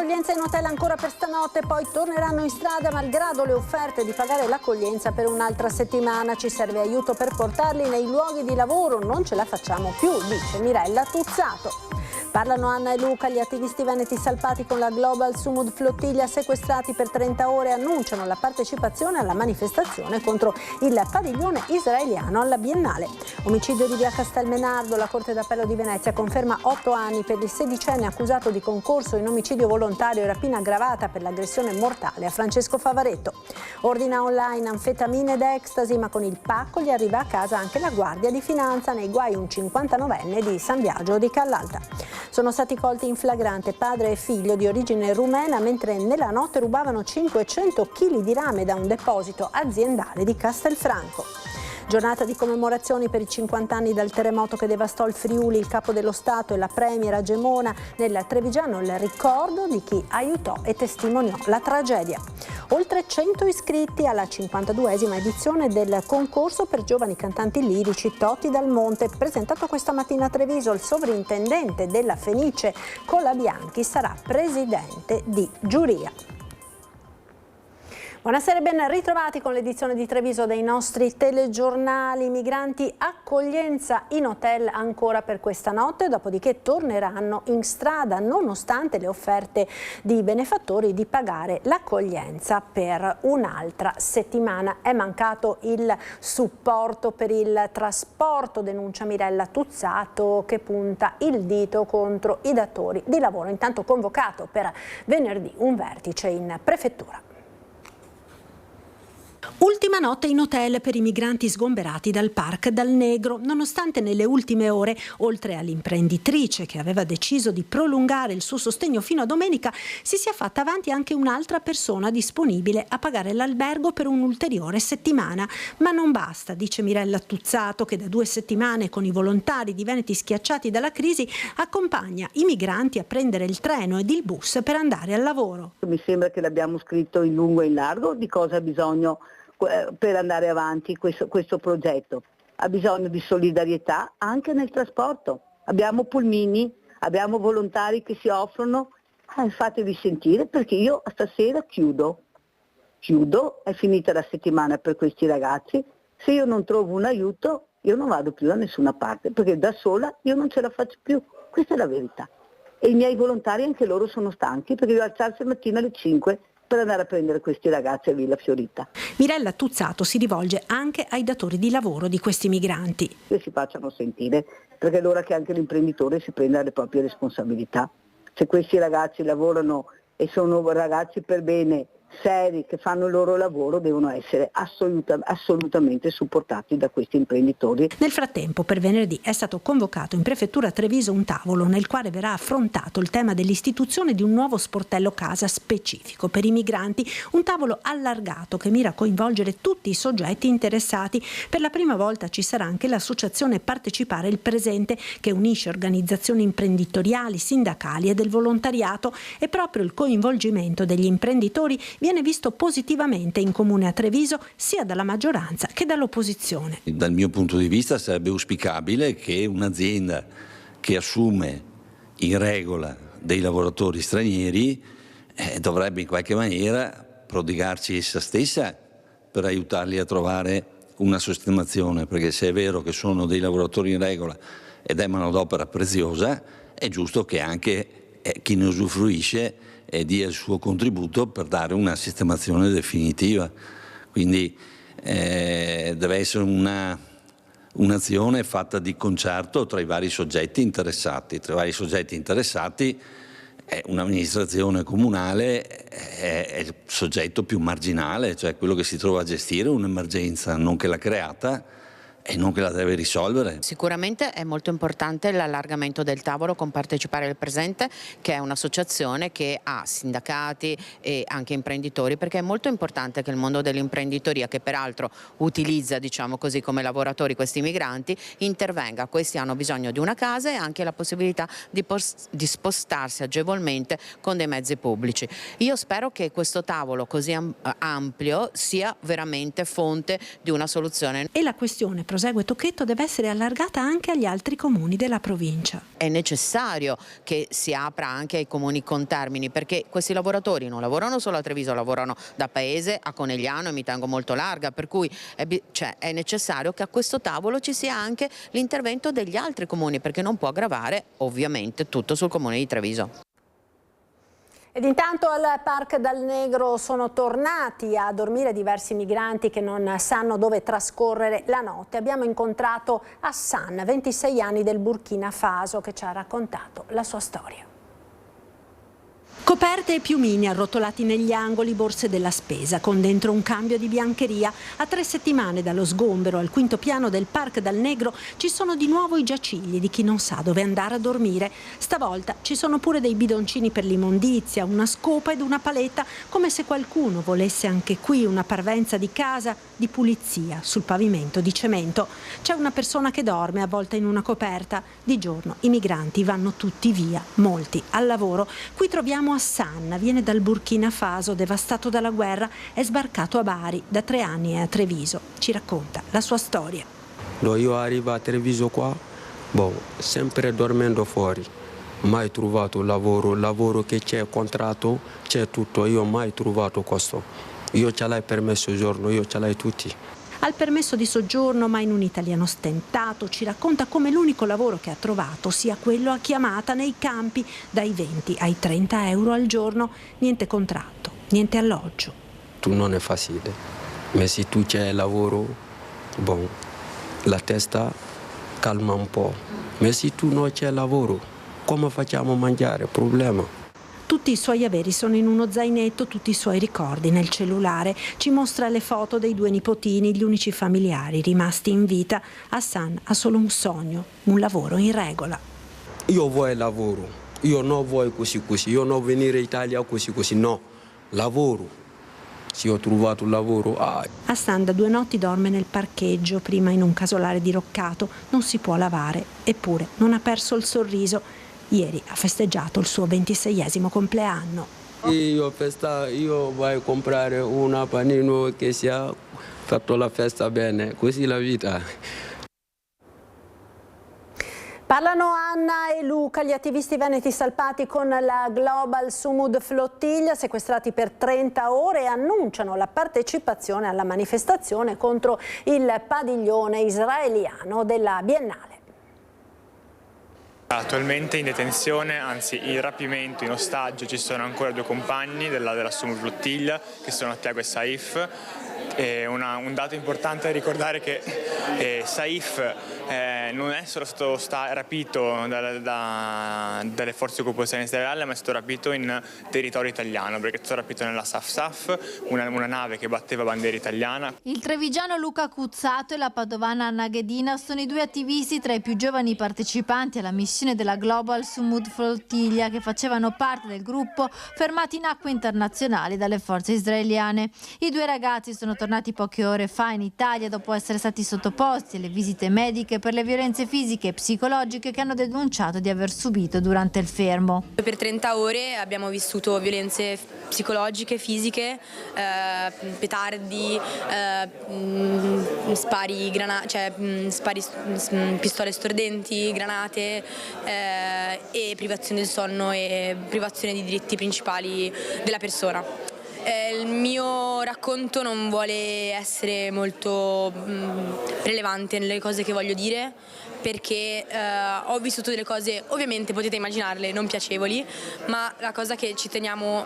accoglienza in hotel ancora per stanotte, poi torneranno in strada malgrado le offerte di pagare l'accoglienza per un'altra settimana. Ci serve aiuto per portarli nei luoghi di lavoro, non ce la facciamo più, dice Mirella Tuzzato. Parlano Anna e Luca, gli attivisti veneti salpati con la Global Sumud Flottiglia, sequestrati per 30 ore, annunciano la partecipazione alla manifestazione contro il padiglione israeliano alla Biennale. Omicidio di via Castelmenardo, la Corte d'Appello di Venezia conferma 8 anni per il sedicenne accusato di concorso in omicidio volontario e rapina aggravata per l'aggressione mortale a Francesco Favaretto. Ordina online anfetamine ed ecstasy, ma con il pacco gli arriva a casa anche la Guardia di Finanza, nei guai un 59enne di San Biagio di Callalta. Sono stati colti in flagrante padre e figlio di origine rumena mentre nella notte rubavano 500 kg di rame da un deposito aziendale di Castelfranco. Giornata di commemorazioni per i 50 anni dal terremoto che devastò il Friuli, il capo dello Stato e la premier a Gemona. Nel Trevigiano il ricordo di chi aiutò e testimoniò la tragedia. Oltre 100 iscritti alla 52esima edizione del concorso per giovani cantanti lirici Toti Dal Monte. Presentato questa mattina a Treviso, il sovrintendente della Fenice Colabianchi sarà presidente di giuria. Buonasera e ben ritrovati con l'edizione di Treviso dei nostri telegiornali. Migranti, accoglienza in hotel ancora per questa notte, dopodiché torneranno in strada nonostante le offerte di benefattori di pagare l'accoglienza per un'altra settimana. È mancato il supporto per il trasporto, denuncia Mirella Tuzzato, che punta il dito contro i datori di lavoro. Intanto convocato per venerdì un vertice in prefettura. Ultima notte in hotel per i migranti sgomberati dal Parc dal Negro, nonostante nelle ultime ore, oltre all'imprenditrice che aveva deciso di prolungare il suo sostegno fino a domenica, si sia fatta avanti anche un'altra persona disponibile a pagare l'albergo per un'ulteriore settimana. Ma non basta, dice Mirella Tuzzato, che da 2 settimane con i volontari di Veneti schiacciati dalla crisi accompagna i migranti a prendere il treno ed il bus per andare al lavoro. Mi sembra che l'abbiamo scritto in lungo e in largo di cosa ha bisogno per andare avanti questo progetto. Ha bisogno di solidarietà anche nel trasporto. Abbiamo pulmini, abbiamo volontari che si offrono, fatevi sentire perché io stasera chiudo, è finita la settimana per questi ragazzi, se io non trovo un aiuto io non vado più da nessuna parte perché da sola io non ce la faccio più, questa è la verità. E i miei volontari anche loro sono stanchi perché devo alzarsi mattina alle 5 per andare a prendere questi ragazzi a Villa Fiorita. Mirella Tuzzato si rivolge anche ai datori di lavoro di questi migranti. Che si facciano sentire, perché è l'ora che anche l'imprenditore si prenda le proprie responsabilità. Se questi ragazzi lavorano e sono ragazzi per bene, seri, che fanno il loro lavoro, devono essere assolutamente supportati da questi imprenditori. Nel frattempo, per venerdì è stato convocato in prefettura a Treviso un tavolo nel quale verrà affrontato il tema dell'istituzione di un nuovo sportello casa specifico per i migranti, un tavolo allargato che mira a coinvolgere tutti i soggetti interessati. Per la prima volta ci sarà anche l'associazione Partecipare il Presente, che unisce organizzazioni imprenditoriali, sindacali e del volontariato, e proprio il coinvolgimento degli imprenditori viene visto positivamente in comune a Treviso sia dalla maggioranza che dall'opposizione. Dal mio punto di vista sarebbe auspicabile che un'azienda che assume in regola dei lavoratori stranieri dovrebbe in qualche maniera prodigarci essa stessa per aiutarli a trovare una sistemazione, perché se è vero che sono dei lavoratori in regola ed è manodopera preziosa, è giusto che anche chi ne usufruisce e dia il suo contributo per dare una sistemazione definitiva. Quindi deve essere un'azione fatta di concerto tra i vari soggetti interessati. Tra i vari soggetti interessati un'amministrazione comunale è il soggetto più marginale, cioè quello che si trova a gestire un'emergenza, non che l'ha creata e non che la deve risolvere. Sicuramente è molto importante l'allargamento del tavolo con Partecipare al Presente, che è un'associazione che ha sindacati e anche imprenditori, perché è molto importante che il mondo dell'imprenditoria, che peraltro utilizza, diciamo così, come lavoratori questi migranti, intervenga. Questi hanno bisogno di una casa e anche la possibilità di spostarsi agevolmente con dei mezzi pubblici. Io spero che questo tavolo così ampio sia veramente fonte di una soluzione. E la questione prosegue Tocchetto, deve essere allargata anche agli altri comuni della provincia. È necessario che si apra anche ai comuni contermini, perché questi lavoratori non lavorano solo a Treviso, lavorano da Paese a Conegliano e mi tengo molto larga, per cui è necessario che a questo tavolo ci sia anche l'intervento degli altri comuni, perché non può aggravare ovviamente tutto sul comune di Treviso. Ed intanto al Parc dal Negro sono tornati a dormire diversi migranti che non sanno dove trascorrere la notte. Abbiamo incontrato Hassan, 26 anni, del Burkina Faso, che ci ha raccontato la sua storia. Coperte e piumini arrotolati negli angoli, borse della spesa, con dentro un cambio di biancheria. A 3 settimane dallo sgombero al quinto piano del Parc dal Negro ci sono di nuovo i giacigli di chi non sa dove andare a dormire. Stavolta ci sono pure dei bidoncini per l'immondizia, una scopa ed una paletta, come se qualcuno volesse anche qui una parvenza di casa, di pulizia sul pavimento di cemento. C'è una persona che dorme avvolta in una coperta. Di giorno i migranti vanno tutti via, molti al lavoro. Qui troviamo Hassan, viene dal Burkina Faso, devastato dalla guerra, è sbarcato a Bari, da 3 anni è a Treviso. Ci racconta la sua storia. Io arrivo a Treviso qua, sempre dormendo fuori, mai trovato lavoro che c'è contratto, c'è tutto, io mai trovato questo. Io ce l'hai permesso giorno, io ce l'hai tutti. Al permesso di soggiorno, ma in un italiano stentato, ci racconta come l'unico lavoro che ha trovato sia quello a chiamata nei campi, dai 20 ai 30 euro al giorno, niente contratto, niente alloggio. Tu non è facile, ma se tu c'è lavoro, la testa calma un po', ma se tu non c'è lavoro, come facciamo a mangiare? Problema. Tutti i suoi averi sono in uno zainetto, tutti i suoi ricordi nel cellulare. Ci mostra le foto dei 2 nipotini, gli unici familiari rimasti in vita. Hassan ha solo un sogno, un lavoro in regola. Io voglio lavoro, io non voglio così, io non venire in Italia così, no, lavoro. Se ho trovato un lavoro... Hassan da 2 notti dorme nel parcheggio, prima in un casolare diroccato, non si può lavare, eppure non ha perso il sorriso. Ieri ha festeggiato il suo 26esimo compleanno. Io voglio comprare un panino che sia fatto la festa bene, così la vita. Parlano Anna e Luca, gli attivisti veneti salpati con la Global Sumud Flottiglia, sequestrati per 30 ore, e annunciano la partecipazione alla manifestazione contro il padiglione israeliano della Biennale. Attualmente in detenzione, anzi in rapimento, in ostaggio, ci sono ancora 2 compagni della Sumud Flottiglia, che sono Tiago e Saif. Un dato importante è ricordare che Saif non è solo stato rapito dalle forze di occupazione israeliane, ma è stato rapito in territorio italiano, perché è stato rapito nella Saf, una nave che batteva bandiera italiana. Il trevigiano Luca Cuzzato e la padovana Anna Ghedina sono i 2 attivisti tra i più giovani partecipanti alla missione della Global Sumud Flottiglia, che facevano parte del gruppo fermati in acque internazionali dalle forze israeliane. I 2 ragazzi sono tornati poche ore fa in Italia dopo essere stati sottoposti alle visite mediche per le violenze fisiche e psicologiche che hanno denunciato di aver subito durante il fermo. Per 30 ore abbiamo vissuto violenze psicologiche, fisiche, petardi, pistole stordenti, granate e privazione del sonno e privazione di diritti principali della persona. Il mio racconto non vuole essere molto rilevante nelle cose che voglio dire, perché ho vissuto delle cose, ovviamente potete immaginarle, non piacevoli, ma la cosa che ci teniamo,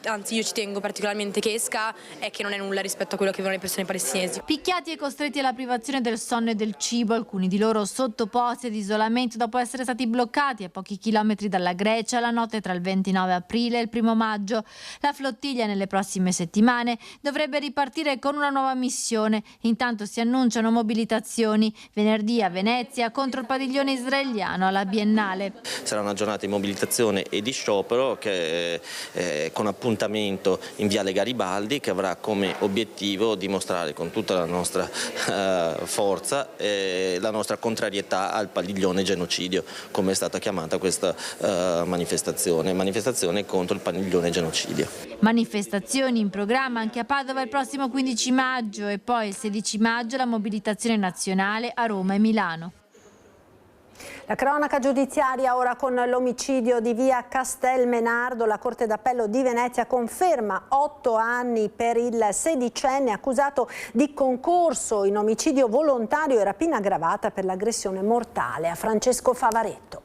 anzi io ci tengo particolarmente che esca, è che non è nulla rispetto a quello che vivono le persone palestinesi. Picchiati e costretti alla privazione del sonno e del cibo, alcuni di loro sottoposti ad isolamento dopo essere stati bloccati a pochi chilometri dalla Grecia la notte tra il 29 aprile e il 1 maggio. La flottiglia nelle prossime settimane dovrebbe ripartire con una nuova missione. Intanto si annunciano mobilitazioni venerdì a Venezia contro il padiglione israeliano alla Biennale. Sarà una giornata di mobilitazione e di sciopero con appuntamento in Viale Garibaldi, che avrà come obiettivo dimostrare con tutta la nostra forza la nostra contrarietà al padiglione genocidio, come è stata chiamata questa manifestazione contro il padiglione genocidio. Manifestazioni in programma anche a Padova il prossimo 15 maggio e poi il 16 maggio la mobilitazione nazionale a Roma e Milano. La cronaca giudiziaria ora con l'omicidio di via Castelmenardo. La Corte d'Appello di Venezia conferma 8 anni per il sedicenne accusato di concorso in omicidio volontario e rapina aggravata per l'aggressione mortale a Francesco Favaretto.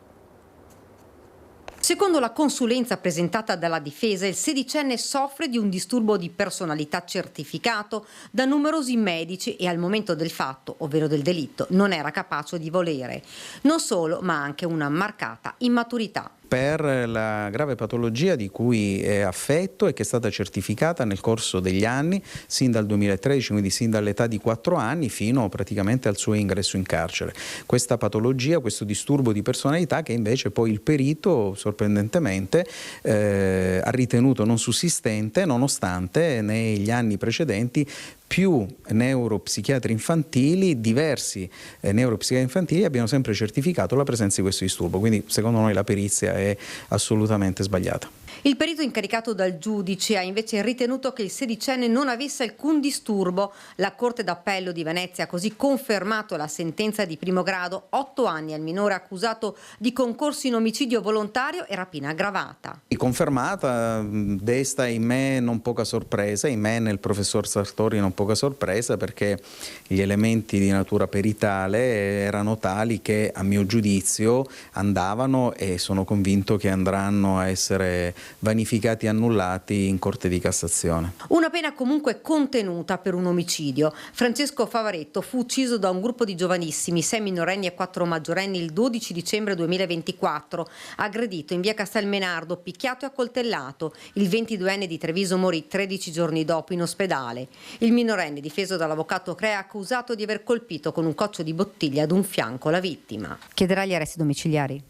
Secondo la consulenza presentata dalla difesa, il sedicenne soffre di un disturbo di personalità certificato da numerosi medici e al momento del fatto, ovvero del delitto, non era capace di volere. Non solo, ma anche una marcata immaturità. Per la grave patologia di cui è affetto e che è stata certificata nel corso degli anni, sin dal 2013, quindi sin dall'età di 4 anni fino praticamente al suo ingresso in carcere. Questa patologia, questo disturbo di personalità che invece poi il perito sorprendentemente ha ritenuto non sussistente, nonostante negli anni precedenti più neuropsichiatri infantili, diversi neuropsichiatri infantili abbiano sempre certificato la presenza di questo disturbo, quindi secondo noi la perizia è assolutamente sbagliata. Il perito incaricato dal giudice ha invece ritenuto che il sedicenne non avesse alcun disturbo. La Corte d'Appello di Venezia ha così confermato la sentenza di primo grado, 8 anni al minore accusato di concorso in omicidio volontario e rapina aggravata. Confermata, desta in me non poca sorpresa, in me nel professor Sartori non poca sorpresa, perché gli elementi di natura peritale erano tali che a mio giudizio andavano e sono convinto che andranno a essere vanificati e annullati in Corte di Cassazione. Una pena comunque contenuta per un omicidio. Francesco Favaretto fu ucciso da un gruppo di giovanissimi, 6 minorenni e 4 maggiorenni, il 12 dicembre 2024, aggredito in via Castelmenardo, picchiato e accoltellato. Il 22enne di Treviso morì 13 giorni dopo in ospedale. Il minorenne, difeso dall'avvocato Crea, accusato di aver colpito con un coccio di bottiglia ad un fianco la vittima. Chiederà gli arresti domiciliari?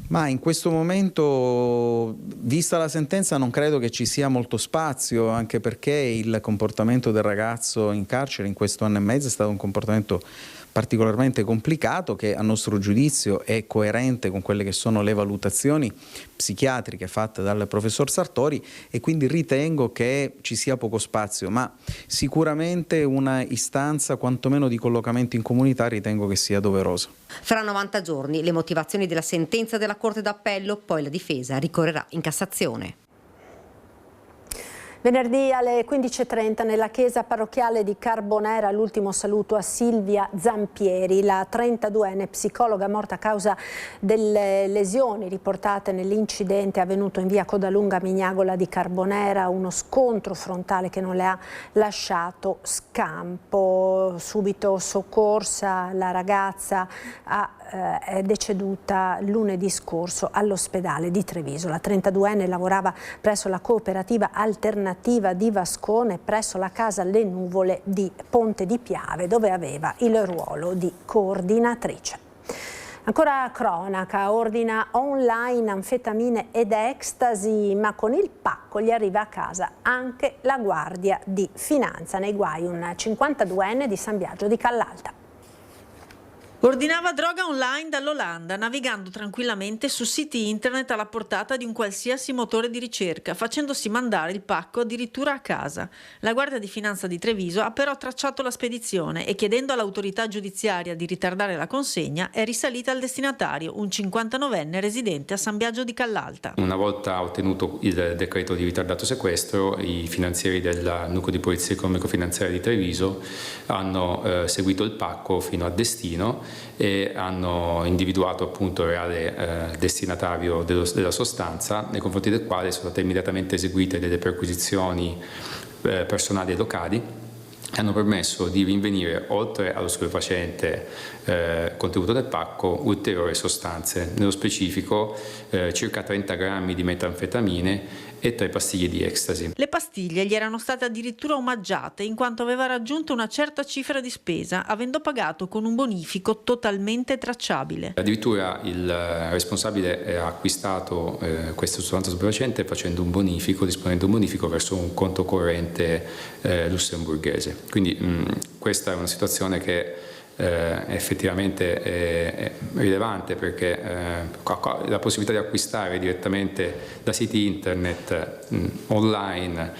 Ma in questo momento, vista la sentenza, non credo che ci sia molto spazio, anche perché il comportamento del ragazzo in carcere in questo anno e mezzo è stato un comportamento particolarmente complicato, che a nostro giudizio è coerente con quelle che sono le valutazioni psichiatriche fatte dal professor Sartori, e quindi ritengo che ci sia poco spazio, ma sicuramente una istanza quantomeno di collocamento in comunità ritengo che sia doverosa. Fra 90 giorni le motivazioni della sentenza della Corte d'Appello, poi la difesa ricorrerà in Cassazione. Venerdì alle 15:30 nella chiesa parrocchiale di Carbonera l'ultimo saluto a Silvia Zampieri, la 32enne psicologa morta a causa delle lesioni riportate nell'incidente avvenuto in via Codalunga Mignagola di Carbonera, uno scontro frontale che non le ha lasciato scampo. Subito soccorsa, la ragazza è deceduta lunedì scorso all'ospedale di Treviso. La 32enne lavorava presso la cooperativa alternativa di Vascone, presso la casa Le Nuvole di Ponte di Piave, dove aveva il ruolo di coordinatrice. Ancora cronaca, ordina online anfetamine ed ecstasy, ma con il pacco gli arriva a casa anche la Guardia di Finanza. Nei guai un 52enne di San Biagio di Callalta. Ordinava droga online dall'Olanda, navigando tranquillamente su siti internet alla portata di un qualsiasi motore di ricerca, facendosi mandare il pacco addirittura a casa. La Guardia di Finanza di Treviso ha però tracciato la spedizione e, chiedendo all'autorità giudiziaria di ritardare la consegna, è risalita al destinatario, un 59enne residente a San Biagio di Callalta. Una volta ottenuto il decreto di ritardato sequestro, i finanzieri del Nucleo di Polizia Economico-Finanziaria di Treviso hanno seguito il pacco fino a destino e hanno individuato appunto il reale destinatario della sostanza, nei confronti del quale sono state immediatamente eseguite delle perquisizioni personali e locali, hanno permesso di rinvenire, oltre allo stupefacente contenuto del pacco, ulteriori sostanze, nello specifico circa 30 grammi di metanfetamine e 3 pastiglie di ecstasy. Le pastiglie gli erano state addirittura omaggiate in quanto aveva raggiunto una certa cifra di spesa, avendo pagato con un bonifico totalmente tracciabile. Addirittura il responsabile ha acquistato questa sostanza stupefacente facendo un bonifico, disponendo un bonifico verso un conto corrente lussemburghese. Quindi questa è una situazione che effettivamente è rilevante, perché la possibilità di acquistare direttamente da siti internet online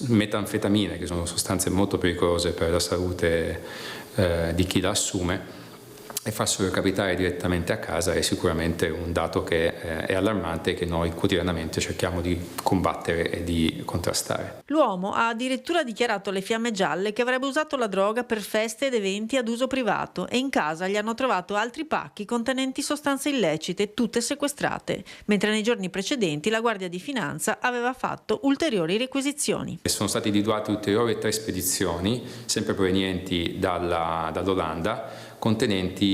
metanfetamine, che sono sostanze molto pericolose per la salute di chi la assume, e farselo capitare direttamente a casa è sicuramente un dato che è allarmante e che noi quotidianamente cerchiamo di combattere e di contrastare. L'uomo ha addirittura dichiarato alle Fiamme Gialle che avrebbe usato la droga per feste ed eventi ad uso privato, e in casa gli hanno trovato altri pacchi contenenti sostanze illecite, tutte sequestrate, mentre nei giorni precedenti la Guardia di Finanza aveva fatto ulteriori requisizioni. Sono state individuate ulteriori 3 spedizioni, sempre provenienti dall'Olanda, contenenti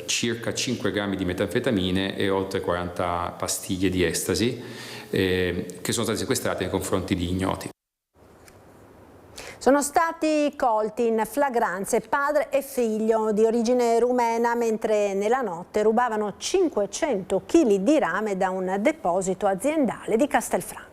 circa 5 grammi di metanfetamine e oltre 40 pastiglie di estasi, che sono state sequestrate nei confronti di ignoti. Sono stati colti in flagranza padre e figlio di origine rumena mentre nella notte rubavano 500 kg di rame da un deposito aziendale di Castelfranco.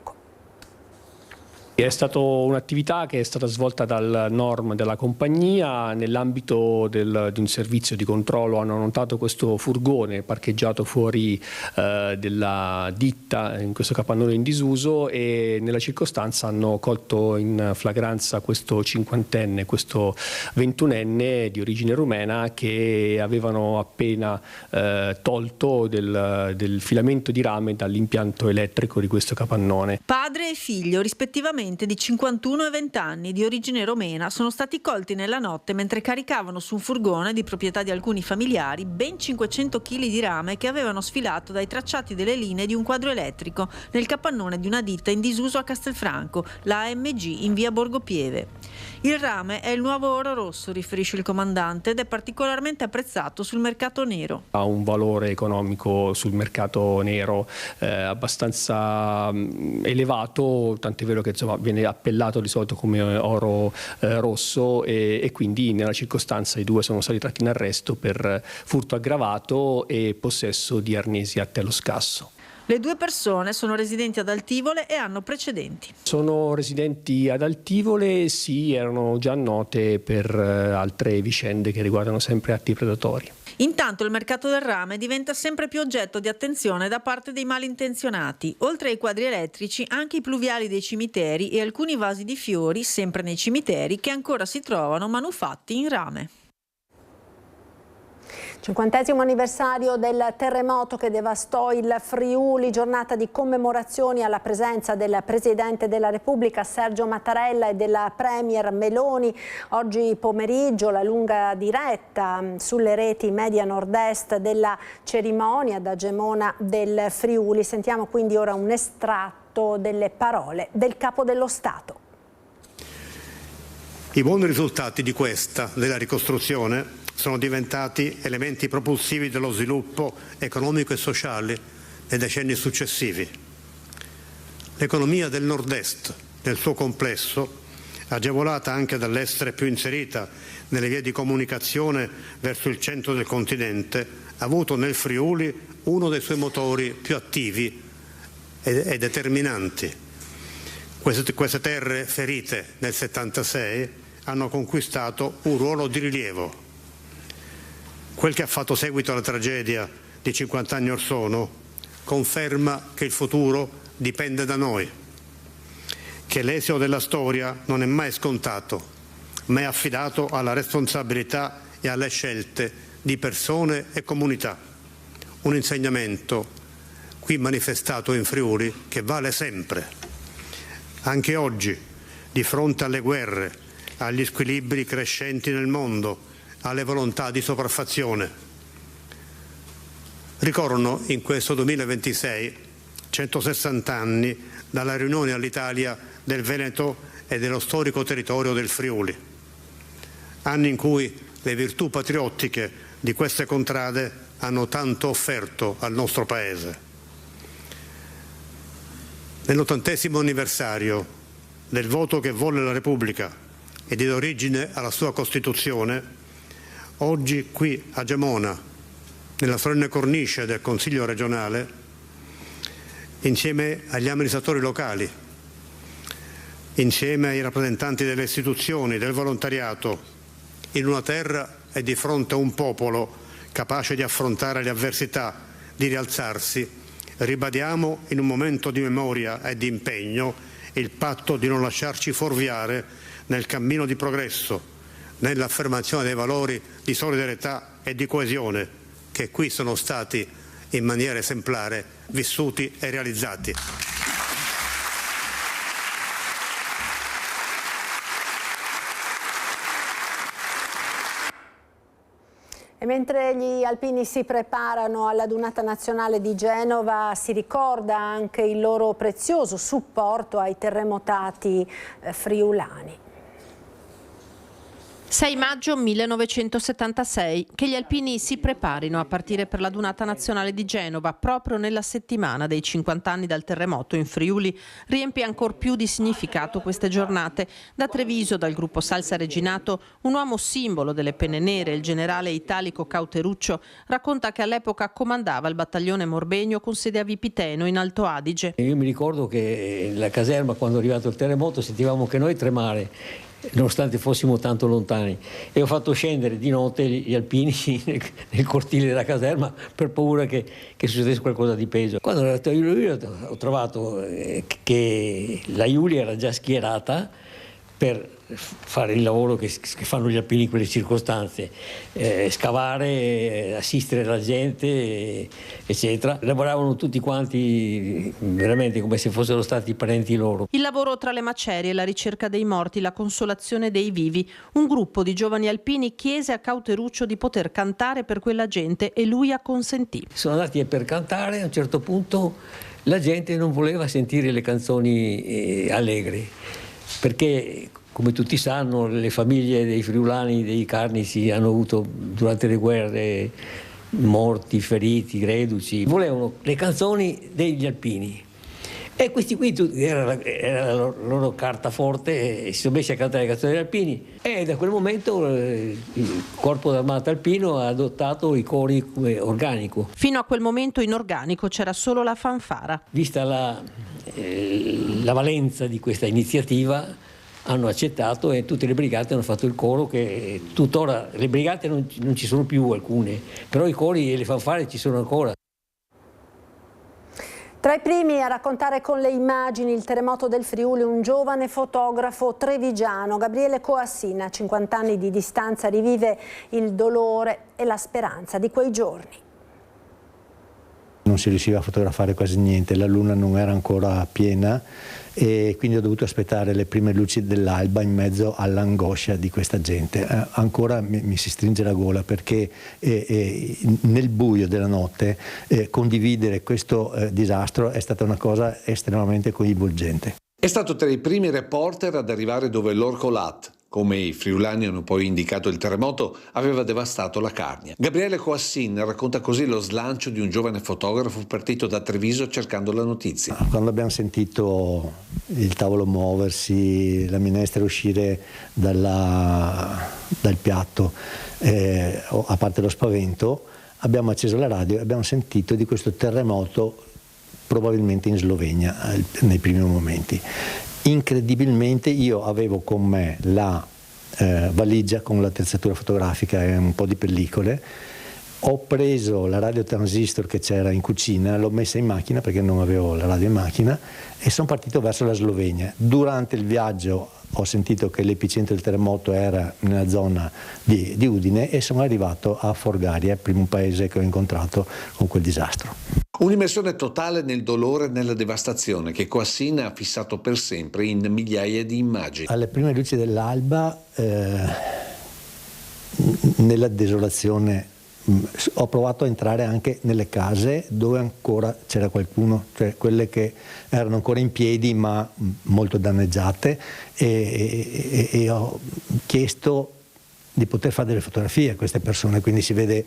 È stata un'attività che è stata svolta dal NORM della compagnia. Nell'ambito di un servizio di controllo hanno notato questo furgone parcheggiato fuori della ditta, in questo capannone in disuso, e nella circostanza hanno colto in flagranza questo 50enne, questo 21enne di origine rumena, che avevano appena tolto del filamento di rame dall'impianto elettrico di questo capannone. Padre e figlio, rispettivamente di 51 e 20 anni, di origine romena, sono stati colti nella notte mentre caricavano su un furgone di proprietà di alcuni familiari ben 500 kg di rame che avevano sfilato dai tracciati delle linee di un quadro elettrico nel capannone di una ditta in disuso a Castelfranco, la AMG, in via Borgo Pieve. Il rame è il nuovo oro rosso, riferisce il comandante, ed è particolarmente apprezzato sul mercato nero. Ha un valore economico sul mercato nero abbastanza elevato, tant'è vero che viene appellato di solito come oro rosso, e quindi nella circostanza i 2 sono stati tratti in arresto per furto aggravato e possesso di arnesi atti allo scasso. Le 2 persone sono residenti ad Altivole e hanno precedenti. Sono residenti ad Altivole, sì, erano già note per altre vicende che riguardano sempre atti predatori. Intanto il mercato del rame diventa sempre più oggetto di attenzione da parte dei malintenzionati. Oltre ai quadri elettrici, anche i pluviali dei cimiteri e alcuni vasi di fiori, sempre nei cimiteri, che ancora si trovano manufatti in rame. 50° anniversario del terremoto che devastò il Friuli, giornata di commemorazioni alla presenza del Presidente della Repubblica Sergio Mattarella e della Premier Meloni. Oggi pomeriggio la lunga diretta sulle reti Media Nord-Est della cerimonia da Gemona del Friuli. Sentiamo quindi ora un estratto delle parole del Capo dello Stato. I buoni risultati di della ricostruzione, sono diventati elementi propulsivi dello sviluppo economico e sociale nei decenni successivi. L'economia del Nord-Est, nel suo complesso, agevolata anche dall'essere più inserita nelle vie di comunicazione verso il centro del continente, ha avuto nel Friuli uno dei suoi motori più attivi e determinanti. Queste terre ferite nel 76 hanno conquistato un ruolo di rilievo. Quel che ha fatto seguito alla tragedia di 50 anni or sono conferma che il futuro dipende da noi, che l'esito della storia non è mai scontato, ma è affidato alla responsabilità e alle scelte di persone e comunità. Un insegnamento qui manifestato in Friuli che vale sempre. Anche oggi, di fronte alle guerre, agli squilibri crescenti nel mondo, alle volontà di sopraffazione. Ricorrono in questo 2026 160 anni dalla riunione all'Italia del Veneto e dello storico territorio del Friuli, anni in cui le virtù patriottiche di queste contrade hanno tanto offerto al nostro Paese. Nell'80° anniversario del voto che volle la Repubblica e diede origine alla sua Costituzione, oggi qui a Gemona, nella solenne cornice del Consiglio regionale, insieme agli amministratori locali, insieme ai rappresentanti delle istituzioni, del volontariato, in una terra e di fronte a un popolo capace di affrontare le avversità, di rialzarsi, ribadiamo in un momento di memoria e di impegno il patto di non lasciarci fuorviare nel cammino di progresso, nell'affermazione dei valori di solidarietà e di coesione che qui sono stati in maniera esemplare vissuti e realizzati. E mentre gli alpini si preparano alla Dunata Nazionale di Genova, si ricorda anche il loro prezioso supporto ai terremotati friulani. 6 maggio 1976, che gli alpini si preparino a partire per la Dunata Nazionale di Genova, proprio nella settimana dei 50 anni dal terremoto in Friuli, riempie ancor più di significato queste giornate. Da Treviso, dal gruppo Salsa Reginato, un uomo simbolo delle penne nere, il generale Italico Cauteruccio, racconta che all'epoca comandava il battaglione Morbegno con sede a Vipiteno, in Alto Adige. Io mi ricordo che la caserma, quando è arrivato il terremoto, sentivamo che noi tremare, nonostante fossimo tanto lontani, e ho fatto scendere di notte gli alpini nel cortile della caserma per paura che succedesse qualcosa di peggio. Quando ero arrivato a Iulia ho trovato che la Iulia era già schierata per fare il lavoro che fanno gli alpini in quelle circostanze, scavare, assistere la gente, eccetera. Lavoravano tutti quanti veramente come se fossero stati parenti loro. Il lavoro tra le macerie, la ricerca dei morti, la consolazione dei vivi. Un gruppo di giovani alpini chiese a Cauteruccio di poter cantare per quella gente e lui acconsentì. Sono andati per cantare, a un certo punto la gente non voleva sentire le canzoni allegri, perché come tutti sanno le famiglie dei friulani, dei carnici, hanno avuto durante le guerre morti, feriti, reduci. Volevano le canzoni degli alpini e questi qui era la loro carta forte e si sono messi a cantare le canzoni degli alpini, e da quel momento il corpo d'armata alpino ha adottato i cori come organico. Fino a quel momento in organico c'era solo la fanfara. Vista la valenza di questa iniziativa, hanno accettato e tutte le brigate hanno fatto il coro, che tuttora le brigate non ci sono più alcune, però i cori e le fanfare ci sono ancora. Tra i primi a raccontare con le immagini il terremoto del Friuli un giovane fotografo trevigiano, Gabriele Coassina, a 50 anni di distanza rivive il dolore e la speranza di quei giorni. Non si riusciva a fotografare quasi niente, la luna non era ancora piena e quindi ho dovuto aspettare le prime luci dell'alba in mezzo all'angoscia di questa gente. Ancora mi si stringe la gola perché nel buio della notte condividere questo disastro è stata una cosa estremamente coinvolgente. È stato tra i primi reporter ad arrivare dove l'Orcolat, come i friulani hanno poi indicato il terremoto, aveva devastato la Carnia. Gabriele Coassin racconta così lo slancio di un giovane fotografo partito da Treviso cercando la notizia. Quando abbiamo sentito il tavolo muoversi, la minestra uscire dal piatto, a parte lo spavento, abbiamo acceso la radio e abbiamo sentito di questo terremoto probabilmente in Slovenia nei primi momenti. Incredibilmente io avevo con me la valigia con l'attrezzatura fotografica e un po' di pellicole, ho preso la radio transistor che c'era in cucina, l'ho messa in macchina perché non avevo la radio in macchina e sono partito verso la Slovenia. Durante il viaggio ho sentito che l'epicentro del terremoto era nella zona di Udine e sono arrivato a Forgaria, il primo paese che ho incontrato con quel disastro. Un'immersione totale nel dolore e nella devastazione che Coassin ha fissato per sempre in migliaia di immagini. Alle prime luci dell'alba, nella desolazione, ho provato a entrare anche nelle case dove ancora c'era qualcuno, cioè quelle che erano ancora in piedi ma molto danneggiate, e ho chiesto di poter fare delle fotografie a queste persone, quindi si vede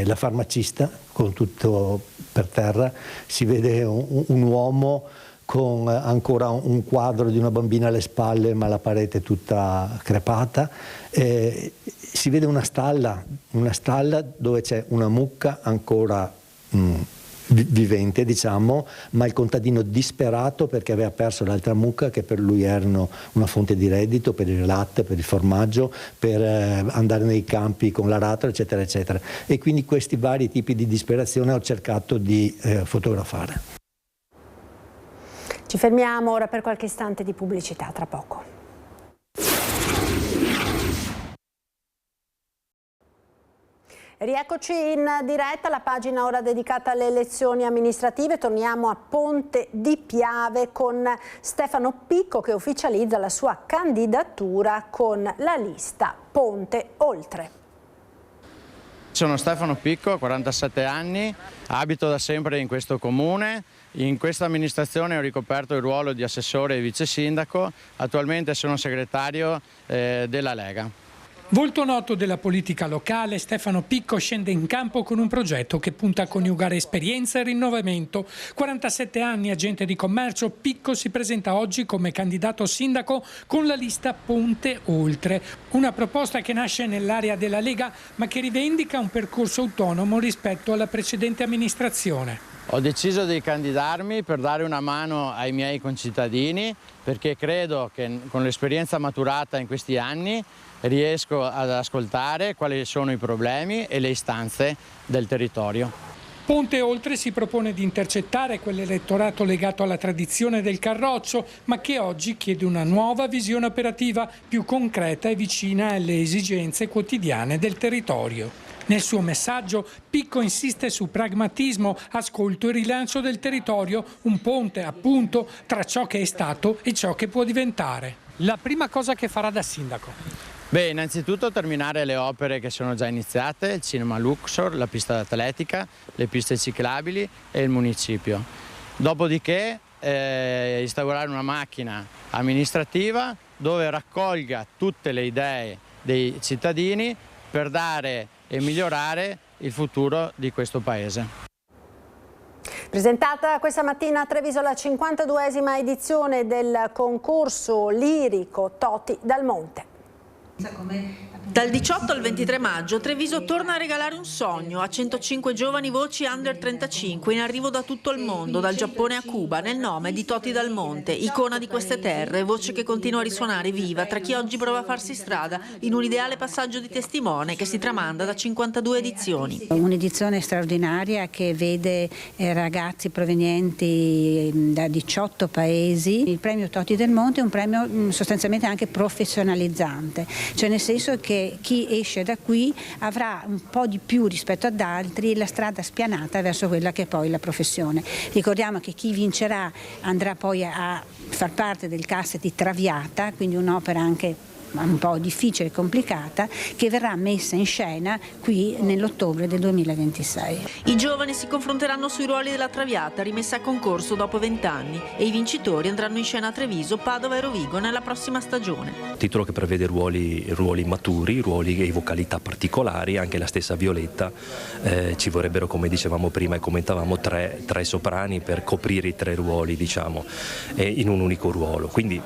la farmacista con tutto per terra, si vede un uomo con ancora un quadro di una bambina alle spalle ma la parete tutta crepata, si vede una stalla dove c'è una mucca ancora vivente, diciamo, ma il contadino disperato perché aveva perso l'altra mucca che per lui erano una fonte di reddito per il latte, per il formaggio, per andare nei campi con l'aratro, eccetera, eccetera. E quindi questi vari tipi di disperazione ho cercato di fotografare. Ci fermiamo ora per qualche istante di pubblicità, tra poco. Rieccoci in diretta, la pagina ora dedicata alle elezioni amministrative. Torniamo a Ponte di Piave con Stefano Picco che ufficializza la sua candidatura con la lista Ponte Oltre. Sono Stefano Picco, ho 47 anni, abito da sempre in questo comune. In questa amministrazione ho ricoperto il ruolo di assessore e vice sindaco, attualmente sono segretario della Lega. Volto noto della politica locale, Stefano Picco scende in campo con un progetto che punta a coniugare esperienza e rinnovamento. 47 anni, agente di commercio, Picco si presenta oggi come candidato sindaco con la lista Ponte Oltre. Una proposta che nasce nell'area della Lega ma che rivendica un percorso autonomo rispetto alla precedente amministrazione. Ho deciso di candidarmi per dare una mano ai miei concittadini perché credo che con l'esperienza maturata in questi anni riesco ad ascoltare quali sono i problemi e le istanze del territorio. Ponte Oltre si propone di intercettare quell'elettorato legato alla tradizione del carroccio, ma che oggi chiede una nuova visione operativa più concreta e vicina alle esigenze quotidiane del territorio. Nel suo messaggio Picco insiste su pragmatismo, ascolto e rilancio del territorio, un ponte appunto tra ciò che è stato e ciò che può diventare. La prima cosa che farà da sindaco? Beh, innanzitutto terminare le opere che sono già iniziate, il cinema Luxor, la pista atletica, le piste ciclabili e il municipio. Dopodiché instaurare una macchina amministrativa dove raccolga tutte le idee dei cittadini per dare e migliorare il futuro di questo paese. Presentata questa mattina a Treviso la 52esima edizione del concorso lirico Toti dal Monte. Dal 18 al 23 maggio Treviso torna a regalare un sogno a 105 giovani voci under 35 in arrivo da tutto il mondo, dal Giappone a Cuba, nel nome di Toti dal Monte, icona di queste terre, voce che continua a risuonare viva tra chi oggi prova a farsi strada in un ideale passaggio di testimone che si tramanda da 52 edizioni. Un'edizione straordinaria che vede ragazzi provenienti da 18 paesi. Il premio Toti del Monte è un premio sostanzialmente anche professionalizzante, cioè nel senso che chi esce da qui avrà un po' di più rispetto ad altri la strada spianata verso quella che è poi la professione. Ricordiamo che chi vincerà andrà poi a far parte del cast di Traviata, quindi un'opera anche un po' difficile e complicata, che verrà messa in scena qui nell'ottobre del 2026. I giovani si confronteranno sui ruoli della Traviata, rimessa a concorso dopo 20 anni, e i vincitori andranno in scena a Treviso, Padova e Rovigo nella prossima stagione. Titolo che prevede ruoli maturi, ruoli e vocalità particolari, anche la stessa Violetta, ci vorrebbero, come dicevamo prima e commentavamo, tre soprani per coprire i 3 ruoli, diciamo, in un unico ruolo. Quindi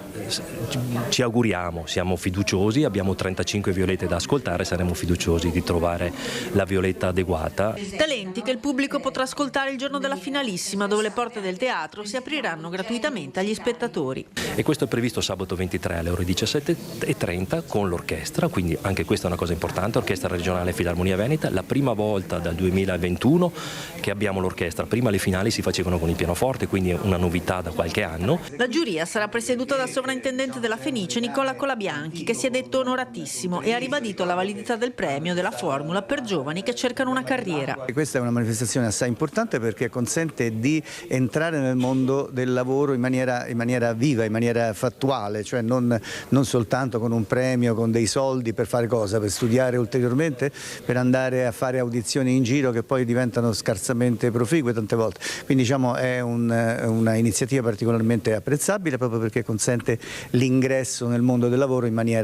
ci auguriamo, siamo fiduciosi, abbiamo 35 Violette da ascoltare, saremo fiduciosi di trovare la Violetta adeguata. Talenti che il pubblico potrà ascoltare il giorno della finalissima, dove le porte del teatro si apriranno gratuitamente agli spettatori. E questo è previsto sabato 23 alle ore 17:30 con l'orchestra, quindi anche questa è una cosa importante, Orchestra Regionale Filarmonia Veneta, la prima volta dal 2021 che abbiamo l'orchestra, prima le finali si facevano con il pianoforte, quindi è una novità da qualche anno. La giuria sarà presieduta dal sovrintendente della Fenice Nicola Colabianchi, che si è detto onoratissimo e ha ribadito la validità del premio della formula per giovani che cercano una carriera. Questa è una manifestazione assai importante perché consente di entrare nel mondo del lavoro in maniera viva, in maniera fattuale, cioè non soltanto con un premio, con dei soldi per fare cosa? Per studiare ulteriormente, per andare a fare audizioni in giro che poi diventano scarsamente proficue tante volte. Quindi diciamo è una iniziativa particolarmente apprezzabile proprio perché consente l'ingresso nel mondo del lavoro in maniera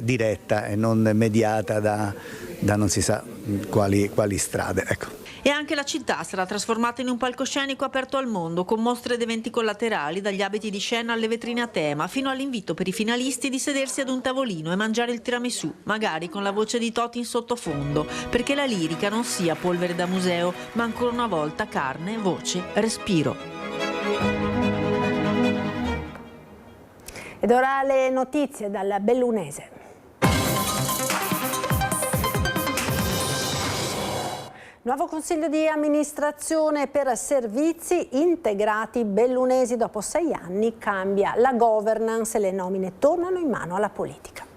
diretta e non mediata da non si sa quali strade. Ecco. E anche la città sarà trasformata in un palcoscenico aperto al mondo, con mostre ed eventi collaterali, dagli abiti di scena alle vetrine a tema, fino all'invito per i finalisti di sedersi ad un tavolino e mangiare il tiramisù, magari con la voce di Toti in sottofondo, perché la lirica non sia polvere da museo, ma ancora una volta carne, voce, respiro. Ed ora le notizie dal Bellunese. Nuovo consiglio di amministrazione per servizi integrati bellunesi. Dopo 6 anni cambia la governance e le nomine tornano in mano alla politica.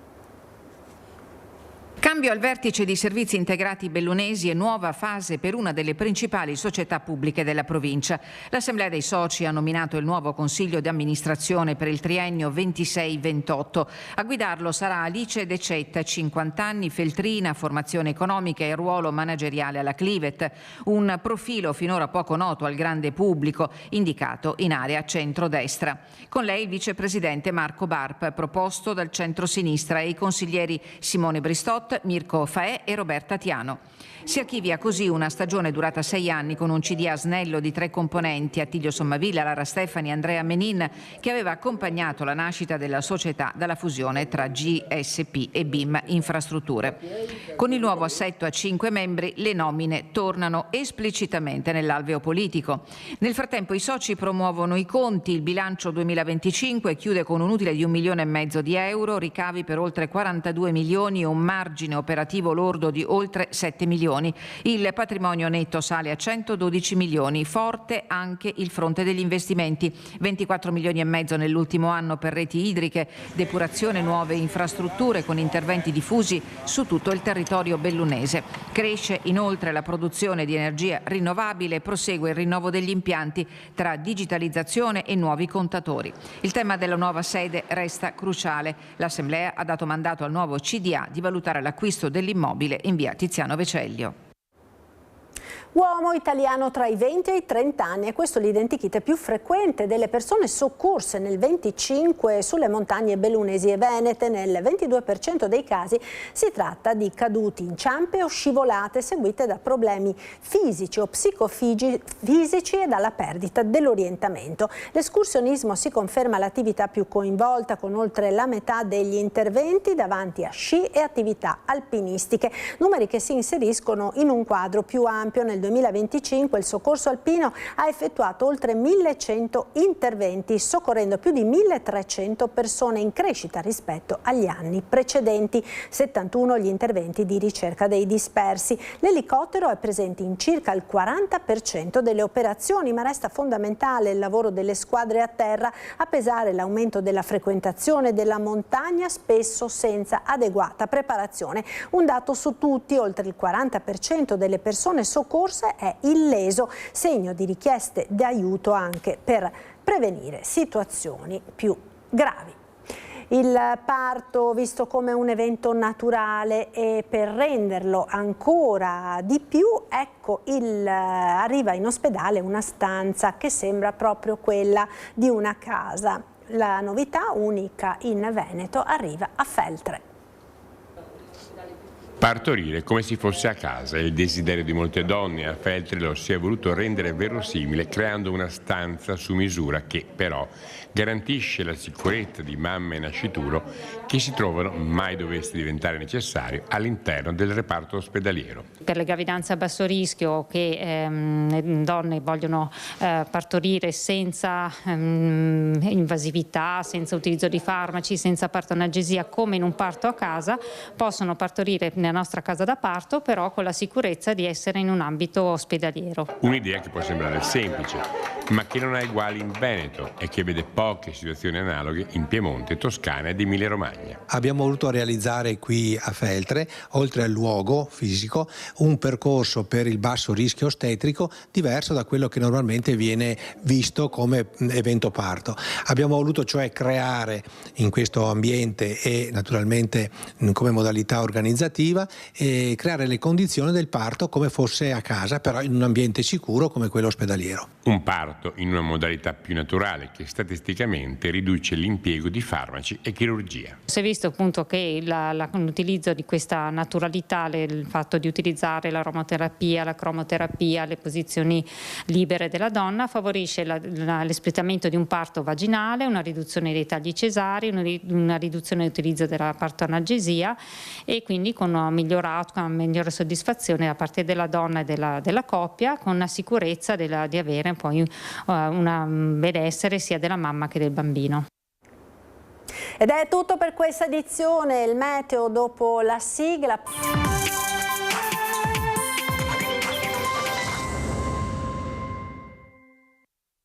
Cambio al vertice di servizi integrati bellunesi e nuova fase per una delle principali società pubbliche della provincia. L'Assemblea dei Soci ha nominato il nuovo Consiglio di amministrazione per il triennio 26-28. A guidarlo sarà Alice De Cetta, 50 anni, feltrina, formazione economica e ruolo manageriale alla Clivet. Un profilo finora poco noto al grande pubblico, indicato in area centrodestra. Con lei il vicepresidente Marco Barp, proposto dal centro-sinistra, e i consiglieri Simone Bristot, Mirko Faè e Roberta Tiano. Si archivia così una stagione durata 6 anni con un CDA snello di 3 componenti, Attilio Sommavilla, Lara Stefani e Andrea Menin, che aveva accompagnato la nascita della società dalla fusione tra GSP e BIM Infrastrutture. Con il nuovo assetto a 5 membri le nomine tornano esplicitamente nell'alveo politico. Nel frattempo i soci promuovono i conti, il bilancio 2025 chiude con un utile di 1,5 milioni di euro, ricavi per oltre 42 milioni e un margine operativo lordo di oltre 7 milioni. Il patrimonio netto sale a 112 milioni, forte anche il fronte degli investimenti, 24 milioni e mezzo nell'ultimo anno per reti idriche, depurazione, nuove infrastrutture con interventi diffusi su tutto il territorio bellunese. Cresce inoltre la produzione di energia rinnovabile, prosegue il rinnovo degli impianti tra digitalizzazione e nuovi contatori. Il tema della nuova sede resta cruciale. L'Assemblea ha dato mandato al nuovo CDA di valutare l'acquisto dell'immobile in via Tiziano Vecellio. Uomo italiano tra i 20 e i 30 anni, è questo l'identikit più frequente delle persone soccorse nel 25 sulle montagne bellunesi e venete. Nel 22% dei casi si tratta di caduti, inciampe o scivolate seguite da problemi fisici o psicofisici e dalla perdita dell'orientamento. L'escursionismo si conferma l'attività più coinvolta, con oltre la metà degli interventi davanti a sci e attività alpinistiche, numeri che si inseriscono in un quadro più ampio. Nel 2025 il soccorso alpino ha effettuato oltre 1100 interventi, soccorrendo più di 1300 persone, in crescita rispetto agli anni precedenti. 71 gli interventi di ricerca dei dispersi. L'elicottero è presente in circa il 40% delle operazioni, ma resta fondamentale il lavoro delle squadre a terra, a pesare l'aumento della frequentazione della montagna, spesso senza adeguata preparazione. Un dato su tutti: oltre il 40% delle persone soccorse è illeso, segno di richieste di aiuto anche per prevenire situazioni più gravi. Il parto visto come un evento naturale, e per renderlo ancora di più, ecco, arriva in ospedale una stanza che sembra proprio quella di una casa. La novità, unica in Veneto, arriva a Feltre. Partorire come se fosse a casa è il desiderio di molte donne. A Feltre lo si è voluto rendere verosimile creando una stanza su misura che però garantisce la sicurezza di mamme e nascituro che si trovano, mai dovesse diventare necessario, all'interno del reparto ospedaliero. Per le gravidanze a basso rischio, che donne vogliono partorire senza invasività, senza utilizzo di farmaci, senza partonalgesia, come in un parto a casa, possono partorire nella nostra casa da parto, però con la sicurezza di essere in un ambito ospedaliero. Un'idea che può sembrare semplice, ma che non ha uguali in Veneto e che vede poche situazioni analoghe in Piemonte, Toscana ed Emilia-Romagna. Abbiamo voluto realizzare qui a Feltre, oltre al luogo fisico, un percorso per il basso rischio ostetrico diverso da quello che normalmente viene visto come evento parto. Abbiamo voluto cioè creare in questo ambiente e naturalmente come modalità organizzativa e creare le condizioni del parto come fosse a casa, però in un ambiente sicuro come quello ospedaliero. Un parto parto in una modalità più naturale che statisticamente riduce l'impiego di farmaci e chirurgia. Si è visto appunto che l'utilizzo di questa naturalità, il fatto di utilizzare l'aromaterapia, la cromoterapia, le posizioni libere della donna favorisce l'espletamento di un parto vaginale, una riduzione dei tagli cesari, una riduzione dell'utilizzo della partoanalgesia e quindi con una migliore soddisfazione da parte della donna e della coppia, con la sicurezza di avere poi un benessere sia della mamma che del bambino. Ed è tutto per questa edizione, il meteo dopo la sigla.